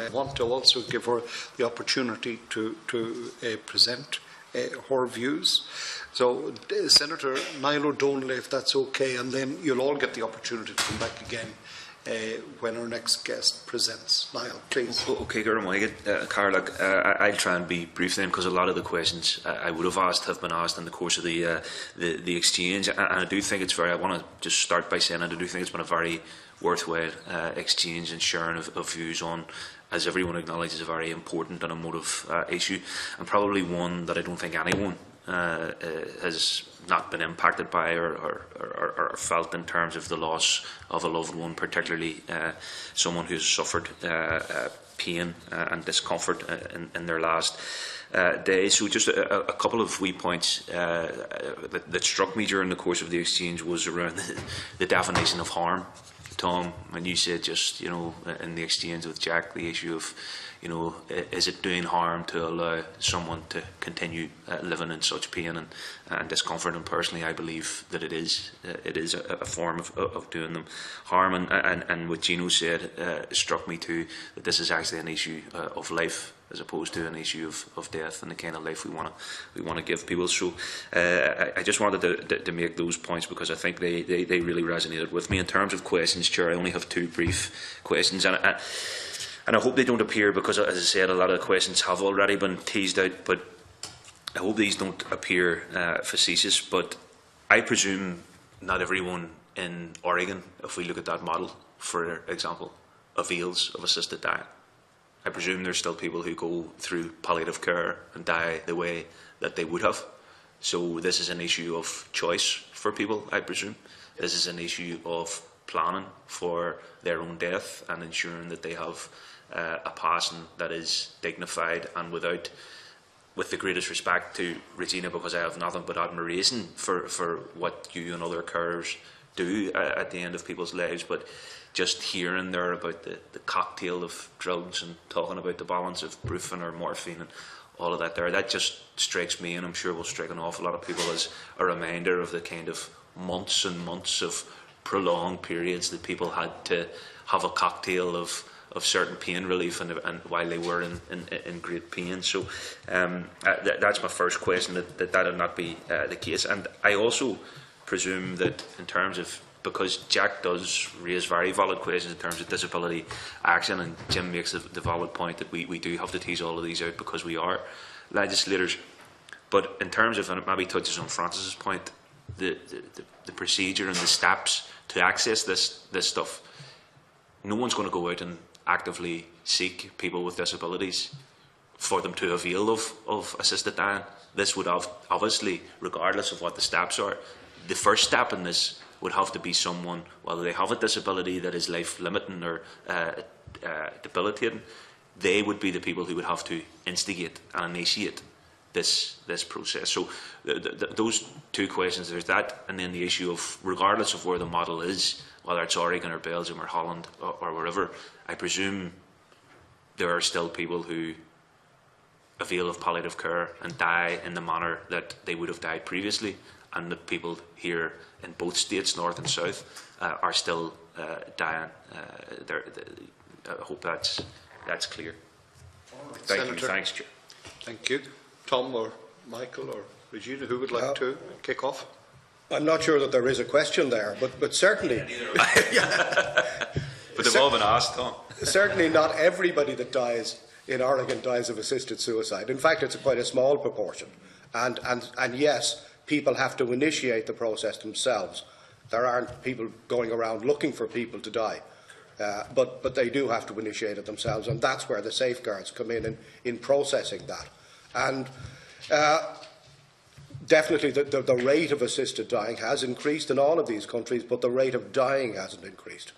want to also give her the opportunity to present her views. So, Senator Niall O'Donnell, if that's okay, and then you'll all get the opportunity to come back again when our next guest presents. Niall, please. Okay, Carla, I'll try and be brief then, because a lot of the questions I would have asked have been asked in the course of the exchange, and I do think it's I want to just start by saying I do think it's been a very worthwhile exchange and sharing of views on, as everyone acknowledges, a very important and emotive issue, and probably one that I don't think anyone has not been impacted by or felt in terms of the loss of a loved one, particularly someone who's suffered pain and discomfort in their last days. So just a couple of wee points that struck me during the course of the exchange was around the definition of harm. Tom, when you said just, in the exchange with Jack, the issue of, is it doing harm to allow someone to continue living in such pain and discomfort? And personally, I believe that it is a form of doing them harm. And what Gino said struck me too, that this is actually an issue of life, as opposed to an issue of death and the kind of life we want to give people. So I just wanted to make those points, because I think they really resonated with me. In terms of questions, Chair, I only have two brief questions, and I hope they don't appear, because, as I said, a lot of the questions have already been teased out, but I hope these don't appear facetious. But I presume not everyone in Oregon, if we look at that model, for example, avails of assisted dying. I presume there's still people who go through palliative care and die the way that they would have. So this is an issue of choice for people, I presume. This is an issue of planning for their own death and ensuring that they have a passing that is dignified and without, with the greatest respect to Regina, because I have nothing but admiration for what you and other carers do at the end of people's lives, but just hearing there about the cocktail of drugs and talking about the balance of brufen or morphine and all of that there, that just strikes me, and I'm sure will strike an awful lot of people, as a reminder of the kind of months and months of prolonged periods that people had to have a cocktail of certain pain relief and while they were in great pain. So that's my first question, that would not be the case. And I also presume that in terms of, because Jack does raise very valid questions in terms of disability action, and Jim makes the valid point that we do have to tease all of these out because we are legislators. But in terms of, and it maybe touches on Francis's point, the procedure and the steps to access this stuff, no one's going to go out and actively seek people with disabilities for them to avail of assisted dying. This would have, obviously, regardless of what the steps are, the first step in this would have to be someone, whether they have a disability that is life-limiting or debilitating, they would be the people who would have to instigate and initiate this process. So those two questions, there's that, and then the issue of, regardless of where the model is, whether it's Oregon or Belgium or Holland or wherever, I presume there are still people who avail of palliative care and die in the manner that they would have died previously, and that people here in both states, north and south, are still dying. I hope that's clear. Right, Thank Senator. you. Thanks, Chair. Thank you. Tom or Michael or Regina, who would like to kick off? I'm not sure that there is a question there, but certainly. But they've all been asked, Tom. Certainly not everybody that dies in Oregon dies of assisted suicide. In fact, it's quite a small proportion. And yes, people have to initiate the process themselves. There aren't people going around looking for people to die. But they do have to initiate it themselves, and that's where the safeguards come in processing that. And definitely the rate of assisted dying has increased in all of these countries, but the rate of dying hasn't increased.